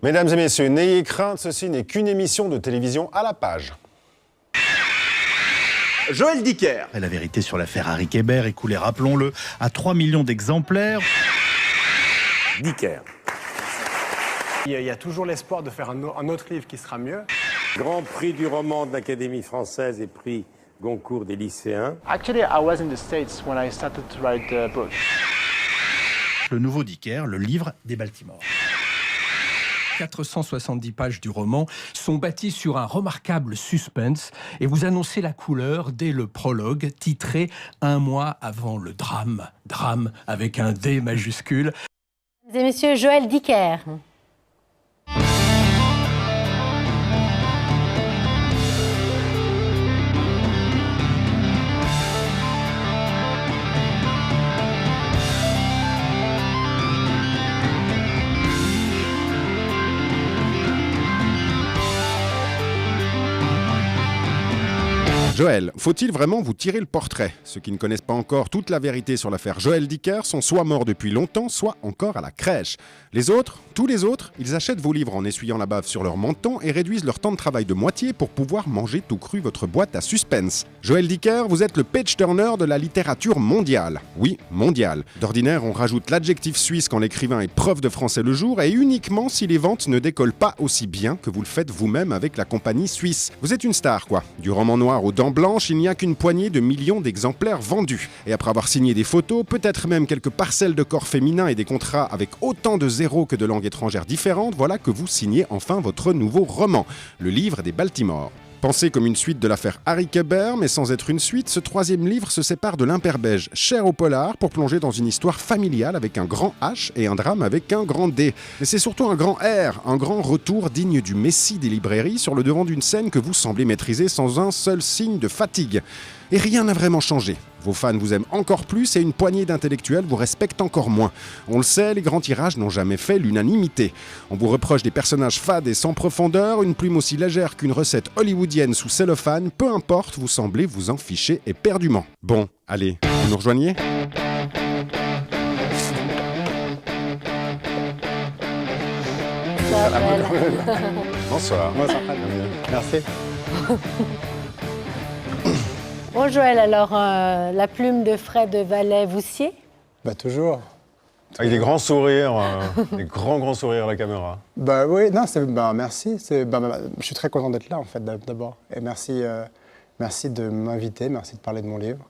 Mesdames et messieurs, n'ayez crainte, ceci n'est qu'une émission de télévision à la page. Joël Dicker. La vérité sur l'affaire Harry Kéber, écoulée, rappelons-le, à 3 millions d'exemplaires. Dicker. Il y a toujours l'espoir de faire un autre livre qui sera mieux. Grand prix du roman de l'Académie française et prix Goncourt des lycéens. Actually, I was in the States when I started to write the book. Le nouveau Dicker, le livre des Baltimore. 470 pages du roman sont bâties sur un remarquable suspense et vous annoncez la couleur dès le prologue titré « Un mois avant le drame ». Drame avec un D majuscule. Mesdames et messieurs, Joël Dicker. Joël, faut-il vraiment vous tirer le portrait? Ceux qui ne connaissent pas encore toute la vérité sur l'affaire Joël Dicker sont soit morts depuis longtemps, soit encore à la crèche. Les autres, tous les autres, ils achètent vos livres en essuyant la bave sur leur menton et réduisent leur temps de travail de moitié pour pouvoir manger tout cru votre boîte à suspense. Joël Dicker, vous êtes le page-turner de la littérature mondiale. Oui, mondiale. D'ordinaire, on rajoute l'adjectif suisse quand l'écrivain est prof de français le jour et uniquement si les ventes ne décollent pas aussi bien que vous le faites vous-même avec la compagnie suisse. Vous êtes une star, quoi. Du roman noir aux dents blanches, il n'y a qu'une poignée de millions d'exemplaires vendus. Et après avoir signé des photos, peut-être même quelques parcelles de corps féminins et des contrats avec autant de zéros que de langues étrangères différentes, voilà que vous signez enfin votre nouveau roman, le livre des Baltimore. Pensé comme une suite de l'affaire Harry Kéber, mais sans être une suite, ce troisième livre se sépare de l'imperbège, cher au polar, pour plonger dans une histoire familiale avec un grand H et un drame avec un grand D. Mais c'est surtout un grand R, un grand retour digne du messie des librairies sur le devant d'une scène que vous semblez maîtriser sans un seul signe de fatigue. Et rien n'a vraiment changé. Vos fans vous aiment encore plus et une poignée d'intellectuels vous respectent encore moins. On le sait, les grands tirages n'ont jamais fait l'unanimité. On vous reproche des personnages fades et sans profondeur, une plume aussi légère qu'une recette hollywoodienne sous cellophane, peu importe, vous semblez vous en ficher éperdument. Bon, allez, vous nous rejoignez ? Bonsoir. Bonsoir. Merci. Bon Joël, alors la plume de Fred Vallet-Voussier? Bah toujours. Avec des grands sourires, des grands sourires à la caméra. Bah oui, non, merci. Je suis très content d'être là en fait d'abord. Et merci de m'inviter, merci de parler de mon livre.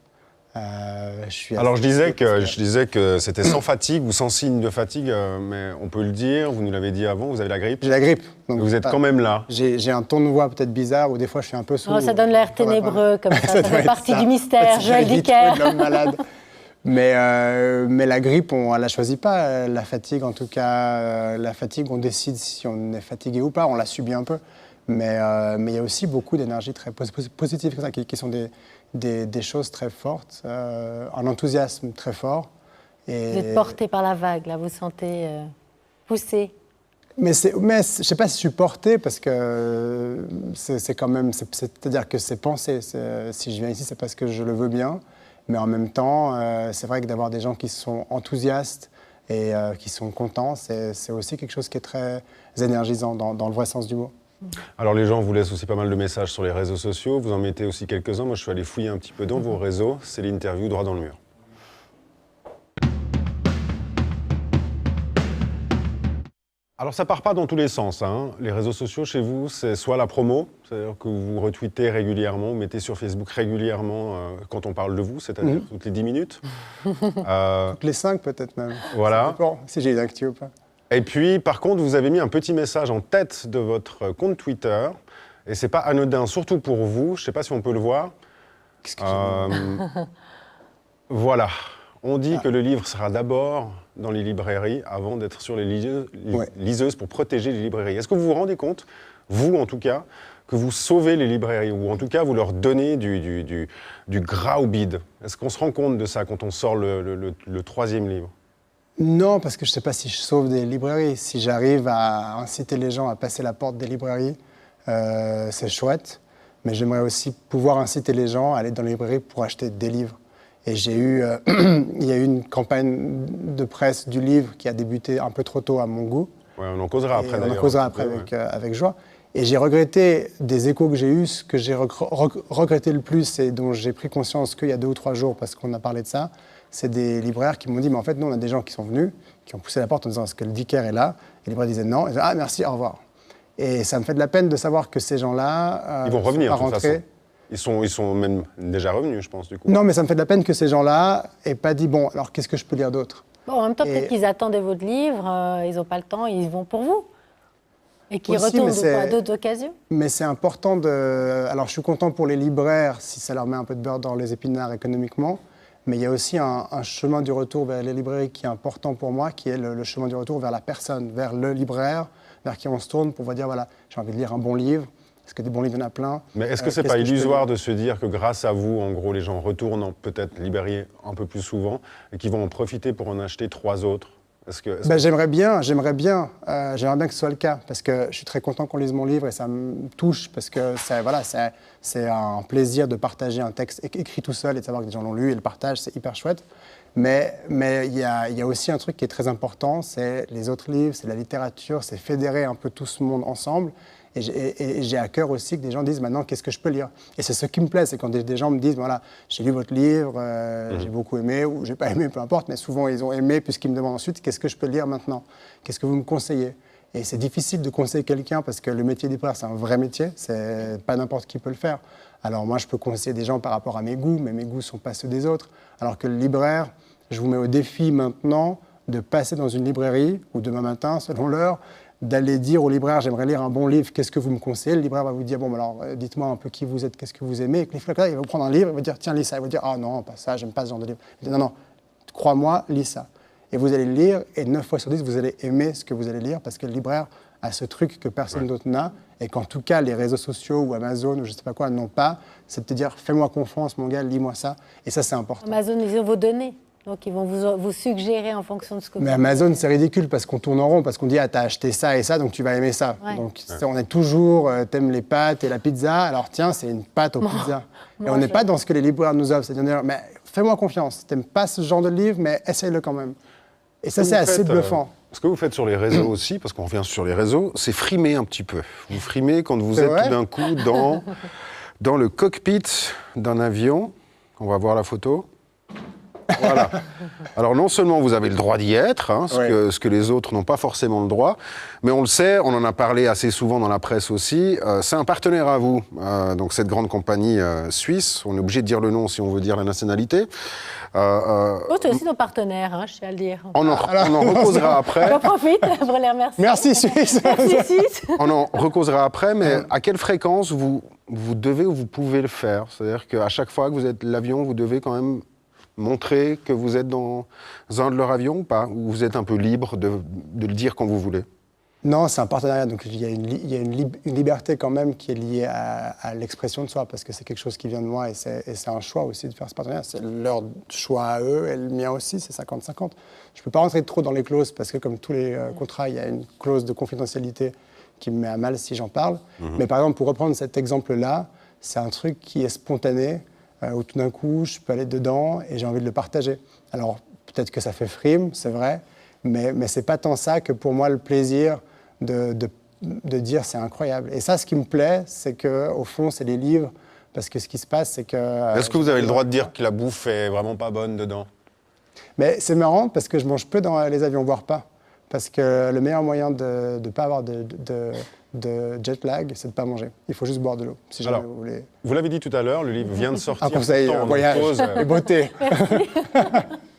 Alors je disais que c'était sans fatigue ou sans signe de fatigue, mais on peut le dire, vous nous l'avez dit avant, vous avez la grippe. J'ai la grippe. Donc vous êtes quand même là. J'ai un ton de voix peut-être bizarre, ou des fois je suis un peu sourd. Oh, ça donne l'air ténébreux comme ça fait partie du mystère, Joël Dicker. L'homme malade. Mais la grippe, on ne la choisit pas, la fatigue en tout cas. La fatigue, on décide si on est fatigué ou pas, on la subit un peu. Mais il y a aussi beaucoup d'énergie très positive comme ça, qui sont des choses très fortes, un enthousiasme très fort. Et... Vous êtes porté par la vague, là, vous sentez poussé. Mais je ne sais pas si je suis porté, parce que c'est quand même, c'est-à-dire que c'est pensé. Si je viens ici, c'est parce que je le veux bien. Mais en même temps, c'est vrai que d'avoir des gens qui sont enthousiastes et qui sont contents, c'est aussi quelque chose qui est très énergisant dans le vrai sens du mot. Alors les gens vous laissent aussi pas mal de messages sur les réseaux sociaux, vous en mettez aussi quelques-uns. Moi je suis allé fouiller un petit peu dans vos réseaux, c'est l'interview droit dans le mur. Alors ça part pas dans tous les sens, hein. Les réseaux sociaux chez vous, c'est soit la promo, c'est-à-dire que vous retweetez régulièrement, vous mettez sur Facebook régulièrement quand on parle de vous, c'est-à-dire toutes les 10 minutes. Toutes les 5 peut-être même. Voilà. Ça dépend si j'ai une actu ou pas. Et puis, par contre, vous avez mis un petit message en tête de votre compte Twitter. Et c'est pas anodin, surtout pour vous. Je sais pas si on peut le voir. Qu'est-ce que j'ai Voilà. On dit que le livre sera d'abord dans les librairies avant d'être sur les liseuses pour protéger les librairies. Est-ce que vous vous rendez compte, vous en tout cas, que vous sauvez les librairies, ou en tout cas vous leur donnez du gras au bide? Est-ce qu'on se rend compte de ça quand on sort le troisième livre? Non, parce que je ne sais pas si je sauve des librairies. Si j'arrive à inciter les gens à passer la porte des librairies, c'est chouette. Mais j'aimerais aussi pouvoir inciter les gens à aller dans les librairies pour acheter des livres. Et il y a eu une campagne de presse du livre qui a débuté un peu trop tôt à mon goût. Ouais, on en causera après, on d'ailleurs. en causera après avec joie. Et j'ai regretté des échos que j'ai eus. Ce que j'ai regretté le plus et dont j'ai pris conscience qu'il y a 2 ou 3 jours, parce qu'on a parlé de ça, c'est des libraires qui m'ont dit, mais en fait, nous, on a des gens qui sont venus, qui ont poussé la porte en disant, est-ce que le Dicker est là? Et les libraires disaient non. Ils disaient, ah, merci, au revoir. Et ça me fait de la peine de savoir que ces gens-là Ils vont revenir, sont pas de toute façon. Ils sont même déjà revenus, je pense, du coup. Non, mais ça me fait de la peine que ces gens-là aient pas dit, bon, alors qu'est-ce que je peux lire d'autre? Bon, en même temps, peut-être qu'ils attendaient votre livre, ils n'ont pas le temps, ils vont pour vous. Et qu'ils retournent à d'autres occasions. Mais c'est important de... Alors, je suis content pour les libraires, si ça leur met un peu de beurre dans les épinards économiquement, mais il y a aussi un chemin du retour vers les librairies qui est important pour moi, qui est le chemin du retour vers la personne, vers le libraire, vers qui on se tourne pour dire, voilà, j'ai envie de lire un bon livre. Parce que des bons livres, il y en a plein. Mais est-ce que c'est pas illusoire de se dire que grâce à vous, en gros, les gens retournent peut-être librairies un peu plus souvent et qu'ils vont en profiter pour en acheter 3 autres? J'aimerais bien que ce soit le cas, parce que je suis très content qu'on lise mon livre et ça me touche, parce que c'est un plaisir de partager un texte écrit tout seul et de savoir que des gens l'ont lu et le partagent, c'est hyper chouette. Mais il y a aussi un truc qui est très important, c'est les autres livres, c'est la littérature, c'est fédérer un peu tout ce monde ensemble. Et j'ai à cœur aussi que des gens disent maintenant qu'est-ce que je peux lire. Et c'est ce qui me plaît, c'est quand des gens me disent voilà, j'ai lu votre livre, j'ai beaucoup aimé ou j'ai pas aimé, peu importe, mais souvent ils ont aimé puisqu'ils me demandent ensuite qu'est-ce que je peux lire maintenant, qu'est-ce que vous me conseillez. Et c'est difficile de conseiller quelqu'un parce que le métier de libraire c'est un vrai métier, c'est pas n'importe qui peut le faire. Alors moi je peux conseiller des gens par rapport à mes goûts, mais mes goûts sont pas ceux des autres. Alors que le libraire, je vous mets au défi maintenant de passer dans une librairie ou demain matin selon l'heure, d'aller dire au libraire, j'aimerais lire un bon livre, qu'est-ce que vous me conseillez? Le libraire va vous dire, bon, alors dites-moi un peu qui vous êtes, qu'est-ce que vous aimez? Et que il va vous prendre un livre, il va dire, tiens, lis ça. Il va dire, ah non, pas ça, j'aime pas ce genre de livre. Il va dire, non, crois-moi, lis ça. Et vous allez le lire, et 9 fois sur 10, vous allez aimer ce que vous allez lire, parce que le libraire a ce truc que personne d'autre n'a, et qu'en tout cas, les réseaux sociaux ou Amazon ou je sais pas quoi n'ont pas, c'est de te dire, fais-moi confiance, mon gars, lis-moi ça. Et ça, c'est important. Amazon, ils ont vos données. Donc, ils vont vous suggérer en fonction de ce que vous... Mais Amazon, c'est ridicule parce qu'on tourne en rond, parce qu'on dit « Ah, t'as acheté ça et ça, donc tu vas aimer ça. Ouais. » Donc, on est toujours « T'aimes les pâtes et la pizza, alors tiens, c'est une pâte aux pizzas. » Et on n'est pas dans ce que les libraires nous offrent. C'est-à-dire « Mais fais-moi confiance, t'aimes pas ce genre de livre, mais essaye-le quand même. » Et ça, c'est assez bluffant. Ce que vous faites sur les réseaux aussi, parce qu'on revient sur les réseaux, c'est frimer un petit peu. Vous frimez quand vous êtes tout d'un coup dans le cockpit d'un avion. On va voir la photo. Voilà. Alors non seulement vous avez le droit d'y être, ce que les autres n'ont pas forcément le droit, mais on le sait, on en a parlé assez souvent dans la presse aussi, c'est un partenaire à vous, donc cette grande compagnie suisse, on est obligé de dire le nom si on veut dire la nationalité. C'est aussi nos partenaires, je tiens à le dire. On en recausera après. J'en profite pour les remercier. Merci Suisse. Merci Suisse. On en recausera après, mais à quelle fréquence vous devez ou vous pouvez le faire? C'est-à-dire qu'à chaque fois que vous êtes l'avion, vous devez quand même montrer que vous êtes dans un de leurs avions ou pas? Ou vous êtes un peu libre de le dire quand vous voulez? Non, c'est un partenariat, donc il y a une liberté quand même qui est liée à l'expression de soi, parce que c'est quelque chose qui vient de moi et c'est un choix aussi de faire ce partenariat. C'est leur choix à eux et le mien aussi, c'est 50-50. Je ne peux pas rentrer trop dans les clauses, parce que comme tous les contrats, il y a une clause de confidentialité qui me met à mal si j'en parle. Mais par exemple, pour reprendre cet exemple-là, c'est un truc qui est spontané, où tout d'un coup, je peux aller dedans et j'ai envie de le partager. Alors, peut-être que ça fait frime, c'est vrai, mais c'est pas tant ça que pour moi, le plaisir de dire c'est incroyable. Et ça, ce qui me plaît, c'est qu'au fond, c'est les livres, parce que ce qui se passe, c'est que... Est-ce que vous avez le droit de dire que la bouffe est vraiment pas bonne dedans? Mais c'est marrant, parce que je mange peu dans les avions, voire pas. Parce que le meilleur moyen de ne pas avoir de jet lag, c'est de ne pas manger. Il faut juste boire de l'eau, si jamais vous voulez. Vous l'avez dit tout à l'heure, le livre vient de sortir. Un conseil, voyage et beauté.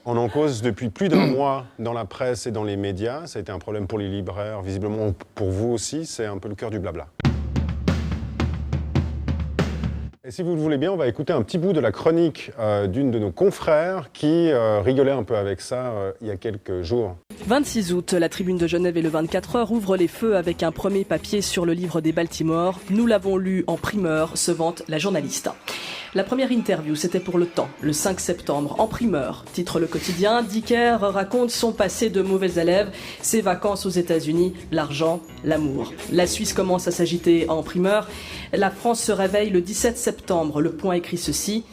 On en cause depuis plus d'1 mois dans la presse et dans les médias. Ça a été un problème pour les libraires, visiblement pour vous aussi. C'est un peu le cœur du blabla. Et si vous le voulez bien, on va écouter un petit bout de la chronique d'une de nos confrères qui rigolait un peu avec ça il y a quelques jours. 26 août, la Tribune de Genève et le 24 heures ouvrent les feux avec un premier papier sur le livre des Baltimore. Nous l'avons lu en primeur, se vante la journaliste. La première interview, c'était pour Le Temps, le 5 septembre, en primeur. Titre le quotidien, Dicker raconte son passé de mauvais élève, ses vacances aux États-Unis, l'argent, l'amour. La Suisse commence à s'agiter en primeur. La France se réveille le 17 septembre. Le Point écrit ceci.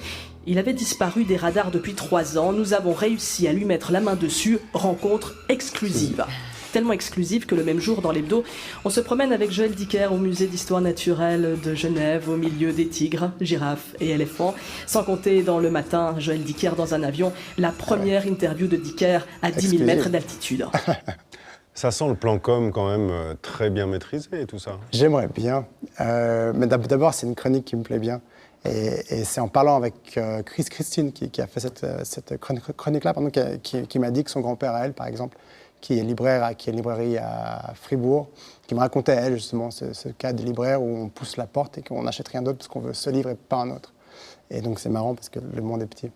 Il avait disparu des radars depuis 3 ans. Nous avons réussi à lui mettre la main dessus. Rencontre exclusive. tellement exclusive que le même jour, dans l'hebdo, on se promène avec Joël Dicker au musée d'histoire naturelle de Genève, au milieu des tigres, girafes et éléphants. Sans compter dans le matin, Joël Dicker dans un avion, la première interview de Dicker à 10 000 mètres d'altitude. Ça sent le plan com quand même très bien maîtrisé, tout ça. J'aimerais bien. Mais d'abord, c'est une chronique qui me plaît bien. Et c'est en parlant avec Christine qui a fait cette chronique-là, qui m'a dit que son grand-père, à elle, par exemple, qui est libraire, qui a une librairie à Fribourg, qui me racontait, elle, justement, ce cas de libraire où on pousse la porte et qu'on n'achète rien d'autre parce qu'on veut ce livre et pas un autre. Et donc, c'est marrant parce que le monde est petit.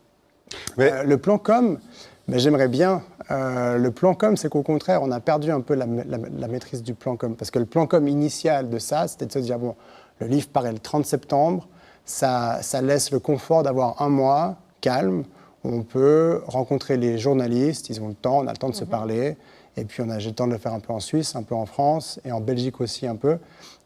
Mais le plan com, j'aimerais bien. Le plan com, c'est qu'au contraire, on a perdu un peu la maîtrise du plan com. Parce que le plan com initial de ça, c'était de se dire, bon, le livre paraît le 30 septembre, ça laisse le confort d'avoir un mois calme, où on peut rencontrer les journalistes, ils ont le temps, on a le temps de se parler. Et puis, j'ai le temps de le faire un peu en Suisse, un peu en France, et en Belgique aussi un peu.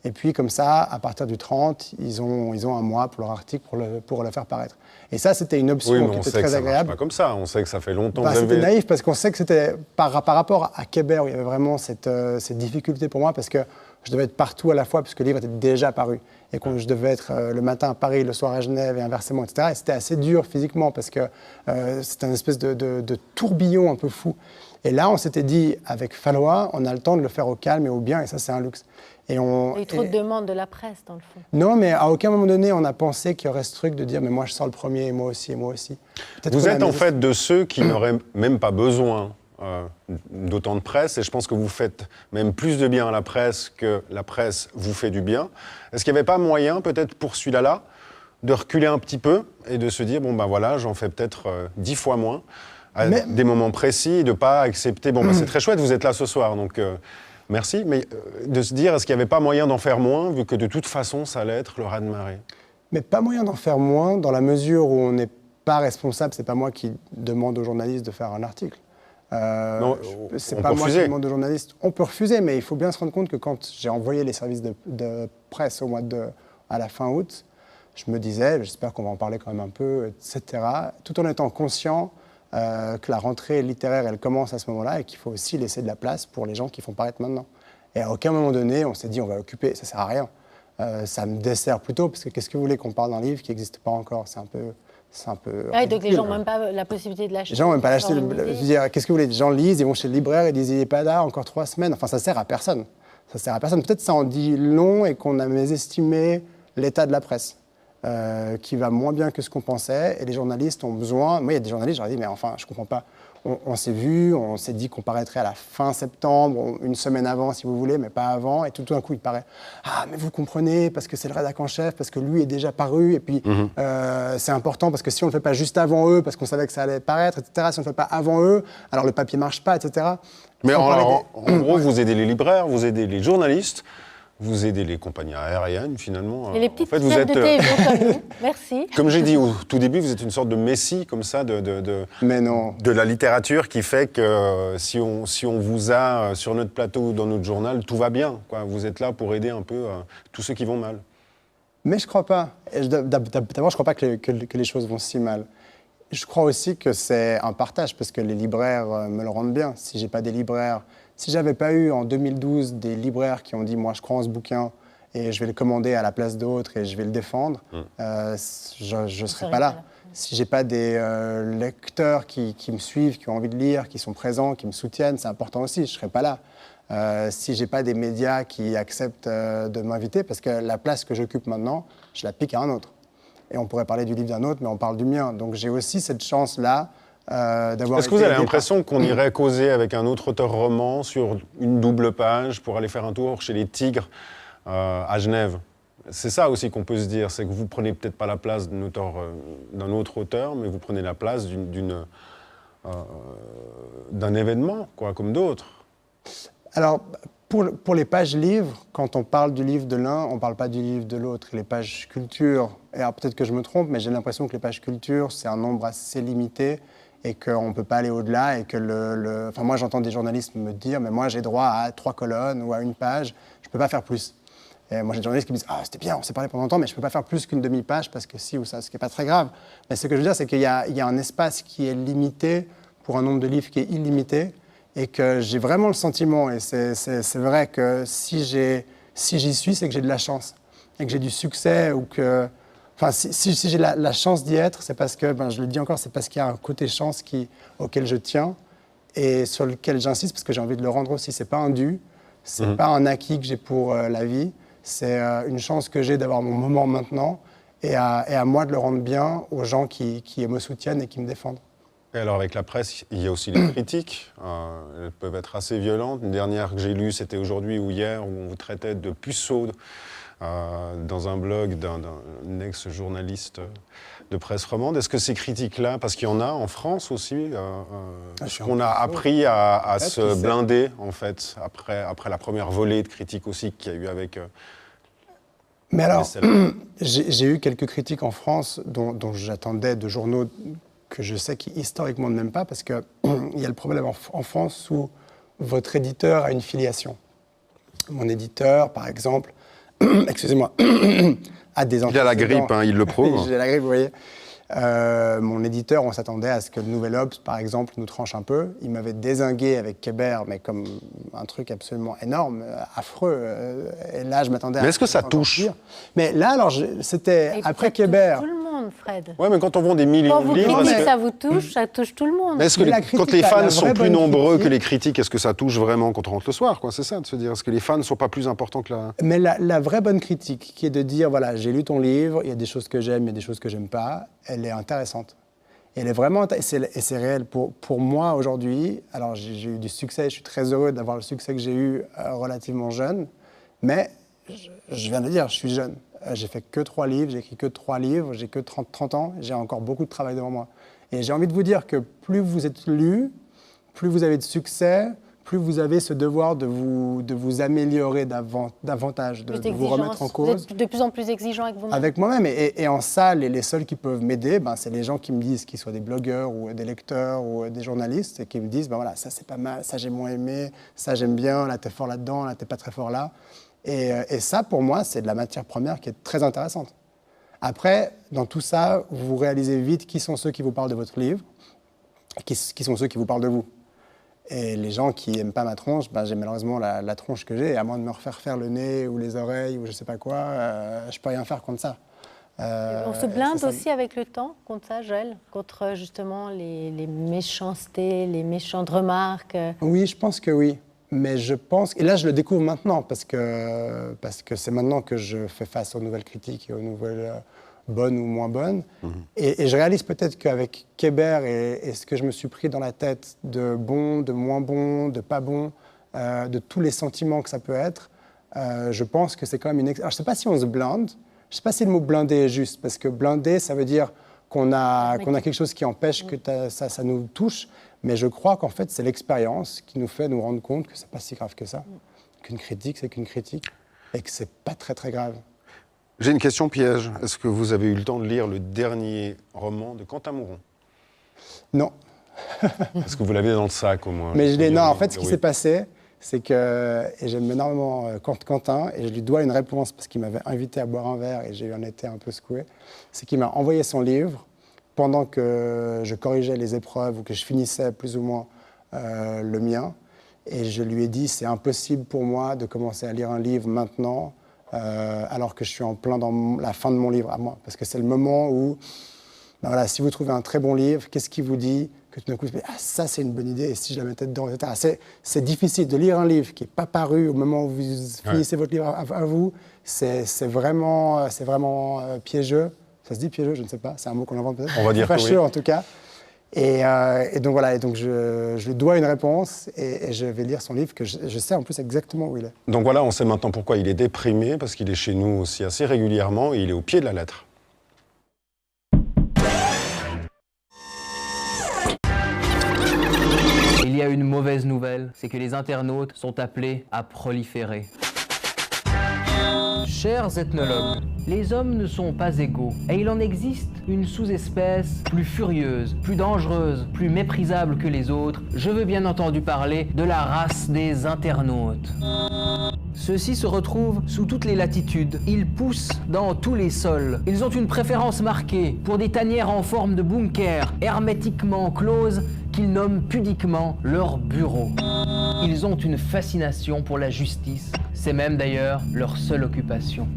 Et puis, comme ça, à partir du 30, ils ont un mois pour leur article, pour le faire paraître. Et ça, c'était une option qui était très agréable. Pas comme ça, on sait que ça fait longtemps que c'était naïf, parce qu'on sait que c'était par rapport à Kéber, où il y avait vraiment cette difficulté pour moi, parce que je devais être partout à la fois, puisque le livre était déjà paru. Et que je devais être le matin à Paris, le soir à Genève, et inversement, etc. Et c'était assez dur physiquement, parce que c'était une espèce de tourbillon un peu fou. Et là, on s'était dit, avec Fallois, on a le temps de le faire au calme et au bien, et ça, c'est un luxe. Il y a eu trop de demandes de la presse, dans le fond. Non, mais à aucun moment donné, on a pensé qu'il y aurait ce truc de dire « mais moi, je sors le premier, et moi aussi, et moi aussi ». Vous êtes en fait de ceux qui n'auraient même pas besoin d'autant de presse, et je pense que vous faites même plus de bien à la presse que la presse vous fait du bien. Est-ce qu'il n'y avait pas moyen, peut-être pour celui-là, de reculer un petit peu et de se dire « bon, ben voilà, j'en fais peut-être 10 fois moins ». À des moments précis, de ne pas accepter... Bon, c'est très chouette, vous êtes là ce soir, donc merci. Mais de se dire, est-ce qu'il n'y avait pas moyen d'en faire moins, vu que de toute façon, ça allait être le raz-de-marée? Mais pas moyen d'en faire moins, dans la mesure où on n'est pas responsable. C'est pas moi qui demande aux journalistes de faire un article. Non, c'est pas moi qui demande aux journalistes. On peut refuser, mais il faut bien se rendre compte que quand j'ai envoyé les services de presse à la fin août, je me disais, j'espère qu'on va en parler quand même un peu, etc., tout en étant conscient que la rentrée littéraire, elle commence à ce moment-là et qu'il faut aussi laisser de la place pour les gens qui font paraître maintenant. Et à aucun moment donné, on s'est dit, on va occuper, ça sert à rien. Ça me dessert plutôt, parce que qu'est-ce que vous voulez qu'on parle d'un livre qui n'existe pas encore? C'est un peu donc les gens n'ont même pas la possibilité de l'acheter. Les gens n'ont même pas l'acheter. Qu'est-ce que vous voulez? Les gens lisent, ils vont chez le libraire, ils disent, il n'est pas là, encore 3 semaines. Enfin, ça sert à personne. Ça sert à personne. Peut-être ça en dit long et qu'on a mésestimé l'état de la presse. Qui va moins bien que ce qu'on pensait, et les journalistes ont besoin... Moi, il y a des journalistes, je leur ai dit, mais enfin, je ne comprends pas. On s'est vu, on s'est dit qu'on paraîtrait à la fin septembre, une semaine avant, si vous voulez, mais pas avant, et tout d'un coup, il paraît, ah, mais vous comprenez, parce que c'est le rédacteur en chef, parce que lui est déjà paru, et puis c'est important, parce que si on ne le fait pas juste avant eux, parce qu'on savait que ça allait paraître, etc., si on ne le fait pas avant eux, alors le papier ne marche pas, etc. Mais en gros, vous aidez les libraires, vous aidez les journalistes, vous aidez les compagnies aériennes, finalement. Et les petites en fait, vous êtes, de TVO comme nous. Merci. Comme j'ai dit au tout début, vous êtes une sorte de messie, comme ça, Mais non. de la littérature qui fait que si on vous a sur notre plateau ou dans notre journal, tout va bien, quoi. Vous êtes là pour aider un peu tous ceux qui vont mal. Mais je ne crois pas. D'abord, je ne crois pas que les choses vont si mal. Je crois aussi que c'est un partage, parce que les libraires me le rendent bien. Si je n'ai pas des libraires... Si j'avais pas eu en 2012 des libraires qui ont dit « moi je crois en ce bouquin et je vais le commander à la place d'autres et je vais le défendre je ne serais pas là. Si j'ai pas des lecteurs qui me suivent, qui ont envie de lire, qui sont présents, qui me soutiennent, c'est important aussi, je ne serais pas là. Si j'ai pas des médias qui acceptent de m'inviter, parce que la place que j'occupe maintenant, je la pique à un autre. Et on pourrait parler du livre d'un autre, mais on parle du mien. Donc j'ai aussi cette chance-là Est-ce que vous avez l'impression qu'on irait causer avec un autre auteur roman sur une double page pour aller faire un tour chez les Tigres à Genève? C'est ça aussi qu'on peut se dire, c'est que vous prenez peut-être pas la place d'un autre auteur, mais vous prenez la place d'un événement, quoi, comme d'autres. Alors, pour les pages livres, quand on parle du livre de l'un, on ne parle pas du livre de l'autre. Les pages culture, et alors peut-être que je me trompe, mais j'ai l'impression que les pages culture, c'est un nombre assez limité et qu'on ne peut pas aller au-delà et que Enfin, moi, j'entends des journalistes me dire « mais moi, j'ai droit à 3 colonnes ou à une page, je ne peux pas faire plus ». Et moi, j'ai des journalistes qui me disent « ah, c'était bien, on s'est parlé pendant longtemps, mais je ne peux pas faire plus qu'une demi-page parce que si ou ça, ce qui n'est pas très grave ». Mais ce que je veux dire, c'est qu'il y a un espace qui est limité pour un nombre de livres qui est illimité et que j'ai vraiment le sentiment, et c'est vrai que si j'y suis, c'est que j'ai de la chance, et que j'ai du succès, ou que... Enfin, si j'ai la chance d'y être, c'est parce que, je le dis encore, c'est parce qu'il y a un côté chance auquel je tiens, et sur lequel j'insiste, parce que j'ai envie de le rendre aussi. C'est pas un dû, c'est pas un acquis que j'ai pour la vie, c'est une chance que j'ai d'avoir mon moment maintenant, et à moi de le rendre bien aux gens qui me soutiennent et qui me défendent. Et alors avec la presse, il y a aussi les critiques. Elles peuvent être assez violentes. Une dernière que j'ai lue, c'était aujourd'hui ou hier, où on vous traitait de puceau dans un blog d'un ex-journaliste de presse romande. Est-ce que ces critiques-là, parce qu'il y en a en France aussi, est-ce qu'on a appris à se blinder, en fait, après la première volée de critiques aussi qu'il y a eu avec... Mais alors, j'ai eu quelques critiques en France dont j'attendais de journaux que je sais qui historiquement ne m'aiment pas, parce qu'il y a le problème en France où votre éditeur a une filiation. Mon éditeur, par exemple, excusez-moi, a des antécédents. Il a la grippe, hein, il le prouve. J'ai la grippe, vous voyez. Mon éditeur, on s'attendait à ce que le Nouvel Obs, par exemple, nous tranche un peu. Il m'avait dézingué avec Kébert, mais comme un truc absolument énorme, affreux. Et là, je m'attendais à... Mais est-ce que ça touche? Mais là, alors, c'était après Kébert... Tout le monde, Fred. Oui, mais quand on vend des millions de livres... Quand ça vous touche, ça touche tout le monde. Mais est-ce que quand les fans sont plus nombreux que les critiques, est-ce que ça touche vraiment quand on rentre le soir, quoi? C'est ça, de se dire, est-ce que les fans ne sont pas plus importants que la... Mais la vraie bonne critique, qui est de dire, voilà, j'ai lu ton livre, il y a des choses que j'aime, il y a des choses que j'aime pas, elle est intéressante. Et elle est vraiment... Et c'est réel. Pour moi, aujourd'hui, alors j'ai eu du succès, je suis très heureux d'avoir le succès que j'ai eu relativement jeune, mais je viens de le dire, je suis jeune. J'ai fait que 3 livres, j'ai écrit que 3 livres, j'ai que 30 ans, j'ai encore beaucoup de travail devant moi. Et j'ai envie de vous dire que plus vous êtes lu, plus vous avez de succès, plus vous avez ce devoir de vous améliorer davantage, de vous remettre en cause. Vous êtes de plus en plus exigeant avec vous-même. Avec moi-même. Et en ça, les seuls qui peuvent m'aider, c'est les gens qui me disent, qu'ils soient des blogueurs ou des lecteurs ou des journalistes, et qui me disent, voilà, ça c'est pas mal, ça j'ai moins aimé, ça j'aime bien, là t'es fort là-dedans, là t'es pas très fort là. Et ça, pour moi, c'est de la matière première qui est très intéressante. Après, dans tout ça, vous réalisez vite qui sont ceux qui vous parlent de votre livre, qui sont ceux qui vous parlent de vous. Et les gens qui n'aiment pas ma tronche, j'ai malheureusement la tronche que j'ai, et à moins de me refaire faire le nez ou les oreilles ou je sais pas quoi, je peux rien faire contre ça. On se blinde aussi avec le temps contre ça, Joël, contre justement les méchancetés, les méchantes remarques. Oui, je pense que oui. Mais je pense, et là je le découvre maintenant, parce que c'est maintenant que je fais face aux nouvelles critiques et aux nouvelles bonnes ou moins bonnes. Et je réalise peut-être qu'avec Kébert et ce que je me suis pris dans la tête de bon, de moins bon, de pas bon, de tous les sentiments que ça peut être, je pense que c'est quand même une... Alors je ne sais pas si on se blinde, je ne sais pas si le mot blindé est juste, parce que blindé, ça veut dire qu'on a quelque chose qui empêche que ça nous touche. Mais je crois qu'en fait, c'est l'expérience qui nous fait nous rendre compte que c'est pas si grave que ça. Qu'une critique, c'est qu'une critique. Et que c'est pas très, très grave. J'ai une question piège. Est-ce que vous avez eu le temps de lire le dernier roman de Quentin Mouron? Non. Est-ce que vous l'avez dans le sac, au moins? Mais non, en fait, ce qui s'est passé, c'est que... Et j'aime énormément Quentin, et je lui dois une réponse, parce qu'il m'avait invité à boire un verre, et j'ai eu un été un peu secoué. C'est qu'il m'a envoyé son livre, pendant que je corrigeais les épreuves ou que je finissais plus ou moins le mien. Et je lui ai dit, c'est impossible pour moi de commencer à lire un livre maintenant, alors que je suis en plein dans la fin de mon livre à moi. Parce que c'est le moment où, voilà, si vous trouvez un très bon livre, qu'est-ce qui vous dit que tout d'un coup, ça c'est une bonne idée, et si je la mettais dedans, etc. C'est difficile de lire un livre qui n'est pas paru au moment où vous finissez votre livre à vous. C'est vraiment piégeux. Ça se dit piégeux, je ne sais pas, c'est un mot qu'on invente peut-être. On va dire fâcheux, que oui. En tout cas. Et donc voilà, et donc je lui dois une réponse et je vais lire son livre que je sais en plus exactement où il est. Donc voilà, on sait maintenant pourquoi il est déprimé, parce qu'il est chez nous aussi assez régulièrement et il est au pied de la lettre. Il y a une mauvaise nouvelle, c'est que les internautes sont appelés à proliférer. Chers ethnologues, les hommes ne sont pas égaux et il en existe une sous-espèce plus furieuse, plus dangereuse, plus méprisable que les autres. Je veux bien entendu parler de la race des internautes. Ceux-ci se retrouvent sous toutes les latitudes. Ils poussent dans tous les sols. Ils ont une préférence marquée pour des tanières en forme de bunker, hermétiquement closes, qu'ils nomment pudiquement leur bureau. Ils ont une fascination pour la justice. C'est même d'ailleurs leur seule occupation.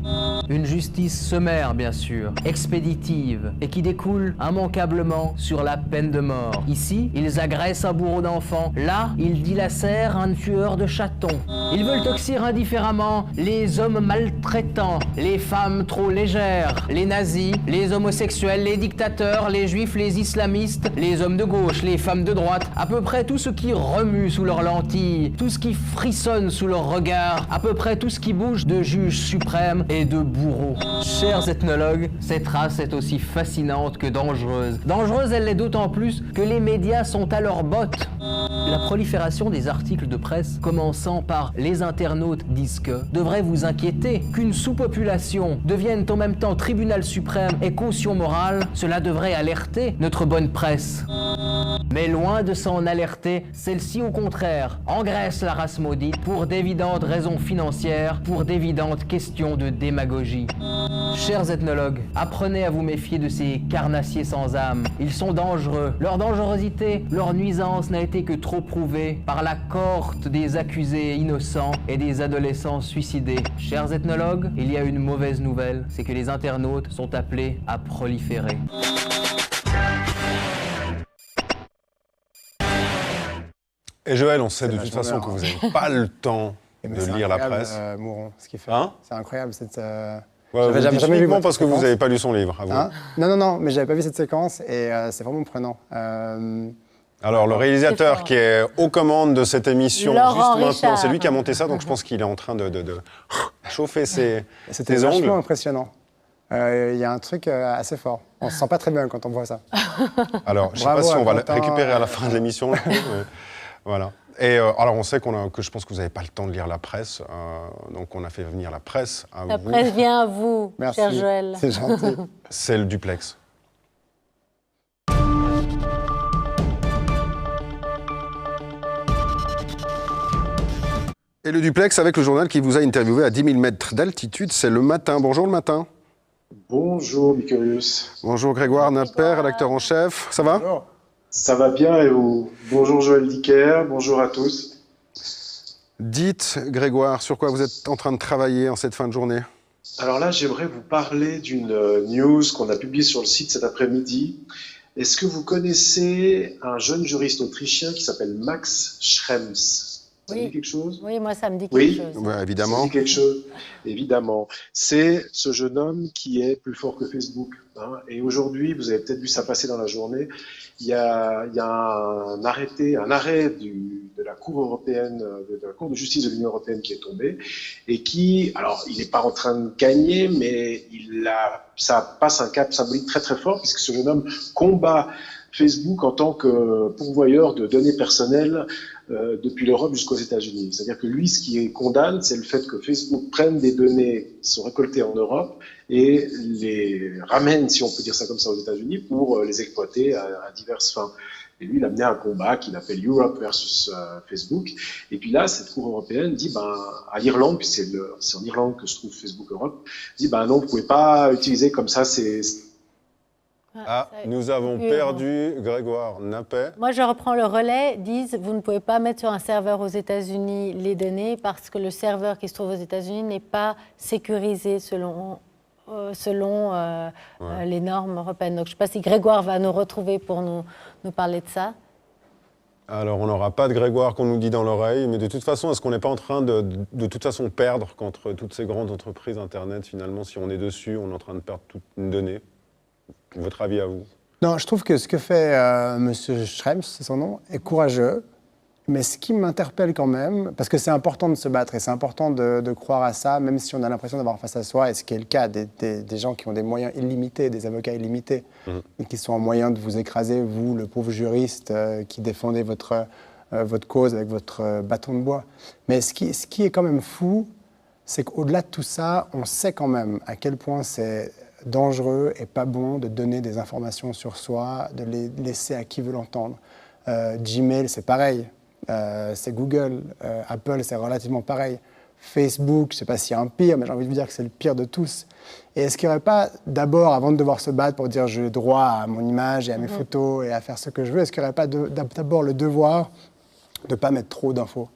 Une justice sommaire, bien sûr, expéditive, et qui découle immanquablement sur la peine de mort. Ici, ils agressent un bourreau d'enfant. Là, ils dilacèrent un tueur de chatons. Ils veulent toxir indifféremment les hommes maltraitants, les femmes trop légères, les nazis, les homosexuels, les dictateurs, les juifs, les islamistes, les hommes de gauche, les femmes de droite, à peu près tout ce qui remue sous leurs lentilles, tout ce qui frissonne sous leur regard, à peu près tout ce qui bouge de juge suprême et de bourreau. Chers ethnologues, cette race est aussi fascinante que dangereuse. Dangereuse, elle l'est d'autant plus que les médias sont à leurs bottes. La prolifération des articles de presse, commençant par « les internautes disent que », devrait vous inquiéter. Qu'une sous-population devienne en même temps tribunal suprême et caution morale, cela devrait alerter notre bonne presse. Mais loin de s'en alerter, celle-ci au contraire engraisse la race maudite pour d'évidentes raisons financières, pour d'évidentes questions de démagogie. Chers ethnologues, apprenez à vous méfier de ces carnassiers sans âme. Ils sont dangereux. Leur dangerosité, leur nuisance n'a été que trop prouvée par la cohorte des accusés innocents et des adolescents suicidés. Chers ethnologues, il y a une mauvaise nouvelle, c'est que les internautes sont appelés à proliférer. Et Joël, on sait de toute façon que vous n'avez pas le temps de lire la presse. Mouron, ce qu'il fait. Hein? C'est incroyable cette. Ouais, jamais vu parce que vous n'avez pas lu son livre. Hein? Non, mais j'avais pas vu cette séquence et c'est vraiment prenant. Alors, le réalisateur qui est aux commandes de cette émission, Laurent juste Richard. maintenant, c'est lui qui a monté ça, donc je pense qu'il est en train de chauffer ses C'était ongles. vachement impressionnant. Il y a un truc assez fort. On se sent pas très bien quand on voit ça. Alors, je ne sais pas si on va le récupérer à la fin de l'émission. Voilà. Et alors, on sait que je pense que vous n'avez pas le temps de lire la presse, donc on a fait venir la presse à La vous. presse vient à vous, Merci, cher Joël. c'est gentil. C'est le duplex. Et le duplex avec le journal qui vous a interviewé à 10 000 mètres d'altitude, c'est Le Matin. Bonjour Le Matin. Bonjour Micurius. Bonjour Grégoire Napper, rédacteur en chef. Ça va? Bonjour. Ça va bien et vous? Bonjour Joël Dicker, bonjour à tous. Dites Grégoire, sur quoi vous êtes en train de travailler en cette fin de journée? Alors là, j'aimerais vous parler d'une news qu'on a publiée sur le site cet après-midi. Est-ce que vous connaissez un jeune juriste autrichien qui s'appelle Max Schrems? Ça vous dit quelque chose? Oui, moi ça me dit quelque chose. Ouais, évidemment. Ça dit quelque chose, évidemment. C'est ce jeune homme qui est plus fort que Facebook. Hein. Et aujourd'hui, vous avez peut-être vu ça passer dans la journée, il y a un arrêt de la Cour européenne, de la Cour de justice de l'Union européenne qui est tombé et qui, alors il n'est pas en train de gagner, mais ça passe un cap symbolique très très fort puisque ce jeune homme combat Facebook en tant que pourvoyeur de données personnelles depuis l'Europe jusqu'aux États-Unis. C'est-à-dire que lui, ce qui condamne, c'est le fait que Facebook prenne des données qui sont récoltées en Europe et les ramène, si on peut dire ça comme ça, aux États-Unis pour les exploiter à diverses fins. Et lui, il a mené un combat qu'il appelle Europe versus Facebook. Et puis là, cette Cour européenne dit, à l'Irlande, puis c'est en Irlande que se trouve Facebook Europe, dit, non, vous pouvez pas utiliser comme ça ces... Nous avons perdu Grégoire Napper. Moi, je reprends le relais. Disent, vous ne pouvez pas mettre sur un serveur aux États-Unis les données parce que le serveur qui se trouve aux États-Unis n'est pas sécurisé selon les normes européennes. Donc, je ne sais pas si Grégoire va nous retrouver pour nous parler de ça. Alors, on n'aura pas de Grégoire qu'on nous dit dans l'oreille, mais de toute façon, est-ce qu'on n'est pas en train de toute façon perdre contre toutes ces grandes entreprises Internet? Finalement, si on est dessus, on est en train de perdre toute une donnée. Votre avis à vous? Non, je trouve que ce que fait M. Schrems, c'est son nom, est courageux. Mais ce qui m'interpelle quand même, parce que c'est important de se battre et c'est important de croire à ça, même si on a l'impression d'avoir face à soi, et ce qui est le cas des gens qui ont des moyens illimités, des avocats illimités, et qui sont en moyen de vous écraser, vous, le pauvre juriste qui défendez votre cause avec votre bâton de bois. Mais ce qui est quand même fou, c'est qu'au-delà de tout ça, on sait quand même à quel point c'est dangereux et pas bon de donner des informations sur soi, de les laisser à qui veut l'entendre. Gmail, c'est pareil. C'est Google. Apple, c'est relativement pareil. Facebook, je ne sais pas s'il y a un pire, mais j'ai envie de vous dire que c'est le pire de tous. Et est-ce qu'il n'y aurait pas, d'abord, avant de devoir se battre pour dire j'ai droit à mon image et à mes photos et à faire ce que je veux, est-ce qu'il n'y aurait pas d'abord le devoir de ne pas mettre trop d'infos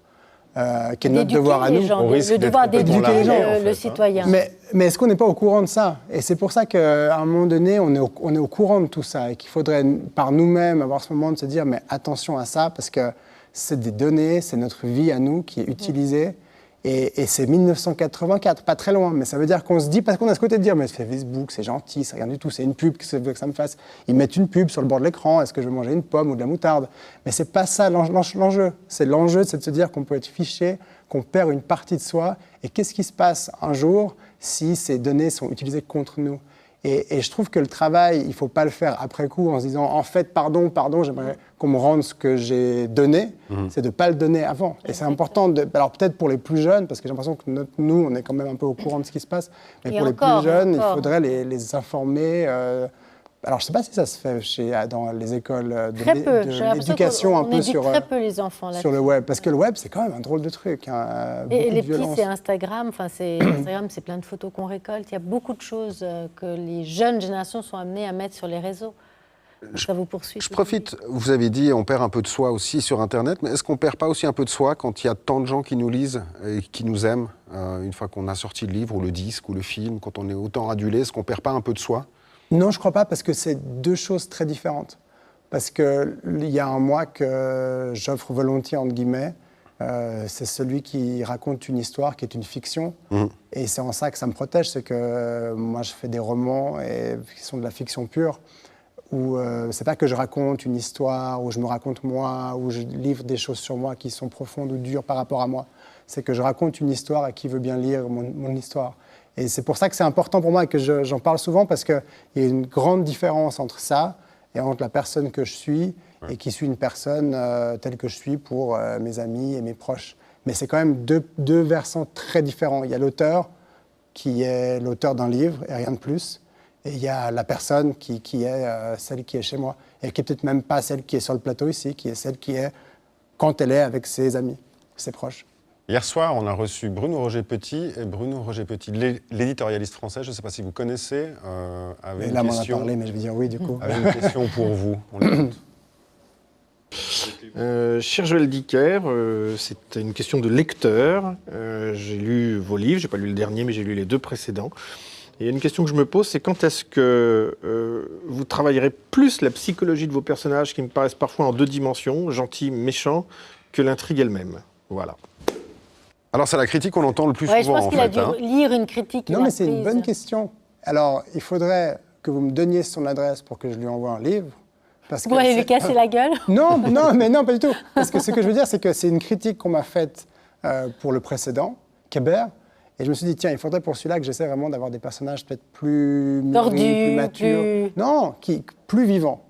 qui est notre devoir à nous. Le devoir d'éduquer le citoyen. Mais est-ce qu'on n'est pas au courant de ça? Et c'est pour ça qu'à un moment donné, on est au courant de tout ça et qu'il faudrait, par nous-mêmes, avoir ce moment de se dire mais attention à ça, parce que c'est des données, c'est notre vie à nous qui est utilisée. Et c'est 1984, pas très loin, mais ça veut dire qu'on se dit, parce qu'on a ce côté de dire, mais c'est Facebook, c'est gentil, c'est rien du tout, c'est une pub, qu'est-ce que ça me fasse? Ils mettent une pub sur le bord de l'écran, est-ce que je vais manger une pomme ou de la moutarde? Mais c'est pas ça l'enjeu. L'enjeu, c'est de se dire qu'on peut être fiché, qu'on perd une partie de soi, et qu'est-ce qui se passe un jour si ces données sont utilisées contre nous? Et je trouve que le travail, il ne faut pas le faire après coup en se disant, en fait, pardon, j'aimerais qu'on me rende ce que j'ai donné. C'est de ne pas le donner avant. Et c'est important, alors peut-être pour les plus jeunes, parce que j'ai l'impression que nous, on est quand même un peu au courant de ce qui se passe, mais pour les plus jeunes, il faudrait les informer. Alors, je ne sais pas si ça se fait dans les écoles de l'éducation un peu sur très peu les enfants sur le web. Parce que le web, c'est quand même un drôle de truc. Hein, et les petits, c'est Instagram. Instagram, c'est plein de photos qu'on récolte. Il y a beaucoup de choses que les jeunes générations sont amenées à mettre sur les réseaux. Ça vous poursuit. Je profite, vous avez dit, on perd un peu de soi aussi sur Internet, mais est-ce qu'on ne perd pas aussi un peu de soi quand il y a tant de gens qui nous lisent et qui nous aiment, une fois qu'on a sorti le livre ou le disque ou le film, quand on est autant adulé, est-ce qu'on ne perd pas un peu de soi ? Non, je ne crois pas, parce que c'est deux choses très différentes. Parce qu'il y a un moi que j'offre volontiers, entre guillemets, c'est celui qui raconte une histoire qui est une fiction. Et c'est en ça que ça me protège, c'est que moi je fais des romans qui sont de la fiction pure, où c'est pas que je raconte une histoire, où je me raconte moi, où je livre des choses sur moi qui sont profondes ou dures par rapport à moi. C'est que je raconte une histoire à qui veut bien lire mon histoire. Et c'est pour ça que c'est important pour moi et que j'en parle souvent, parce qu'il y a une grande différence entre ça et entre la personne que je suis et qui suis une personne telle que je suis pour mes amis et mes proches. Mais c'est quand même deux versants très différents. Il y a l'auteur qui est l'auteur d'un livre et rien de plus. Et il y a la personne qui est celle qui est chez moi. Et qui n'est peut-être même pas celle qui est sur le plateau ici, qui est celle qui est quand elle est avec ses amis, ses proches. Hier soir, on a reçu Bruno Roger-Petit, et Bruno Roger-Petit, l'éditorialiste français, je ne sais pas si vous connaissez, avait une question. On en a parlé, mais je vais dire oui, du coup. Avait une question pour vous, on l'écoute. Cher Joël Dicker, c'est une question de lecteur. J'ai lu vos livres, je n'ai pas lu le dernier, mais j'ai lu les deux précédents. Et une question que je me pose, c'est quand est-ce que vous travaillerez plus la psychologie de vos personnages, qui me paraissent parfois en deux dimensions, gentils, méchants, que l'intrigue elle-même. Voilà. Alors, c'est la critique qu'on entend le plus souvent, je pense qu'il a dû lire une critique. Non, mais c'est une bonne question. Alors, il faudrait que vous me donniez son adresse pour que je lui envoie un livre. Vous allez lui casser la gueule? Non, pas du tout. Parce que ce que je veux dire, c'est que c'est une critique qu'on m'a faite pour le précédent, Kébert. Et je me suis dit, tiens, il faudrait pour celui-là que j'essaie vraiment d'avoir des personnages peut-être plus mûris, plus matures. Non, plus vivants.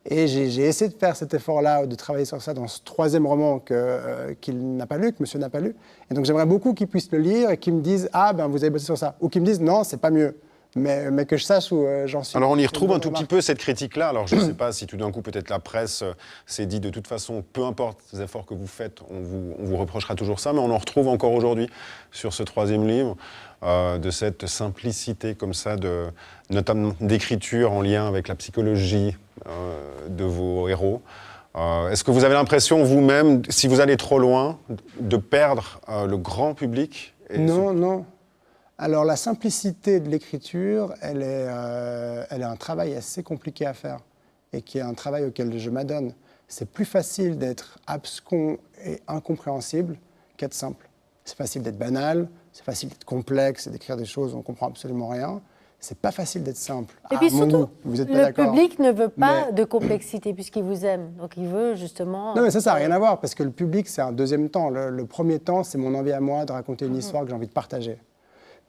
Et j'ai essayé de faire cet effort-là, de travailler sur ça dans ce troisième roman qu'il n'a pas lu, que monsieur n'a pas lu. Et donc j'aimerais beaucoup qu'il puisse le lire et qu'il me dise « Ah, ben vous avez bossé sur ça ». Ou qu'il me dise « Non, c'est pas mieux ». Mais que je sache où j'en suis. Alors on y retrouve un tout petit peu cette critique-là. Alors je ne sais pas si tout d'un coup peut-être la presse s'est dit de toute façon, peu importe les efforts que vous faites, on vous reprochera toujours ça, mais on en retrouve encore aujourd'hui sur ce troisième livre, de cette simplicité comme ça, notamment d'écriture en lien avec la psychologie de vos héros. Est-ce que vous avez l'impression vous-même, si vous allez trop loin, de perdre le grand public? Non. Alors, la simplicité de l'écriture, elle est un travail assez compliqué à faire et qui est un travail auquel je m'adonne. C'est plus facile d'être abscon et incompréhensible qu'être simple. C'est facile d'être banal, c'est facile d'être complexe et d'écrire des choses où on ne comprend absolument rien. C'est pas facile d'être simple. Et puis surtout, vous êtes pas le public ne veut pas de complexité puisqu'il vous aime. Donc il veut justement... Non, mais ça n'a rien à voir parce que le public, c'est un deuxième temps. Le premier temps, c'est mon envie à moi de raconter une histoire que j'ai envie de partager.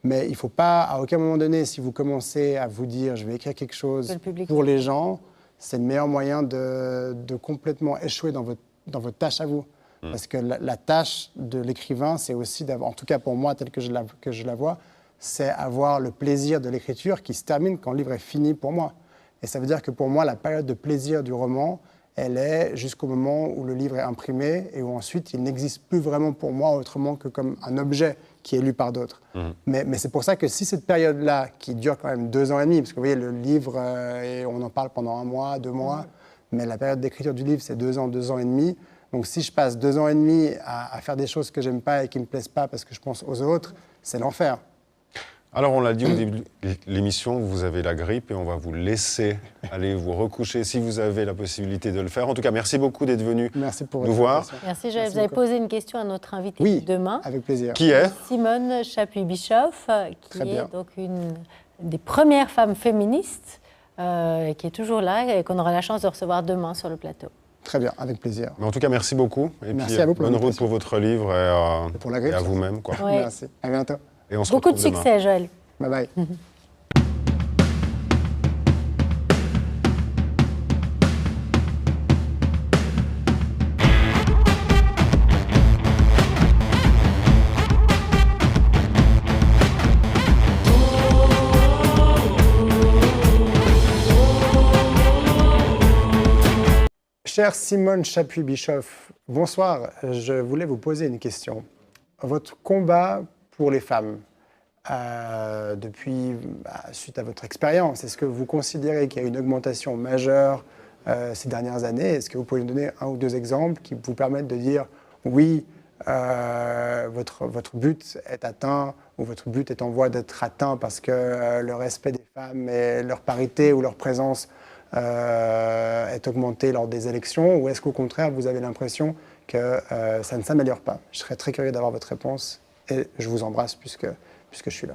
Mais il ne faut pas, à aucun moment donné, si vous commencez à vous dire « je vais écrire quelque chose pour les gens », c'est le meilleur moyen de complètement échouer dans votre tâche à vous. Parce que la tâche de l'écrivain, c'est aussi d'avoir, en tout cas pour moi, telle que je la vois, c'est avoir le plaisir de l'écriture qui se termine quand le livre est fini pour moi. Et ça veut dire que pour moi, la période de plaisir du roman, elle est jusqu'au moment où le livre est imprimé et où ensuite il n'existe plus vraiment pour moi autrement que comme un objet qui est lu par d'autres. Mais c'est pour ça que si cette période-là, qui dure quand même 2 ans et demi, parce que vous voyez, le livre, et on en parle pendant 1 mois, 2 mois, mais la période d'écriture du livre, c'est 2 ans, 2 ans et demi. Donc si je passe 2 ans et demi à faire des choses que j'aime pas et qui me plaisent pas parce que je pense aux autres, c'est l'enfer. Alors, on l'a dit au début de l'émission, vous avez la grippe et on va vous laisser aller vous recoucher si vous avez la possibilité de le faire. En tout cas, merci beaucoup d'être venu nous voir. Merci, Joël. Vous avez posé une question à notre invité demain. Avec plaisir. Qui est Simone Chapuis-Bischoff, qui est donc une des premières femmes féministes, qui est toujours là et qu'on aura la chance de recevoir demain sur le plateau. Très bien, avec plaisir. Mais en tout cas, merci beaucoup. Et merci puis, à vous pour bonne route pour votre livre et, pour la grippe, et à vous-même. Ouais. Merci. À bientôt. Et on se Beaucoup de retrouve demain. succès, Joël. Bye bye. Chère Simone Chapuis-Bischoff, bonsoir. Je voulais vous poser une question. Votre combat pour les femmes, suite à votre expérience, est-ce que vous considérez qu'il y a une augmentation majeure ces dernières années? Est-ce que vous pouvez nous donner 1 ou 2 exemples qui vous permettent de dire oui, votre but est atteint ou votre but est en voie d'être atteint parce que le respect des femmes et leur parité ou leur présence est augmenté lors des élections, ou est-ce qu'au contraire vous avez l'impression que ça ne s'améliore pas? Je serais très curieux d'avoir votre réponse et je vous embrasse puisque je suis là.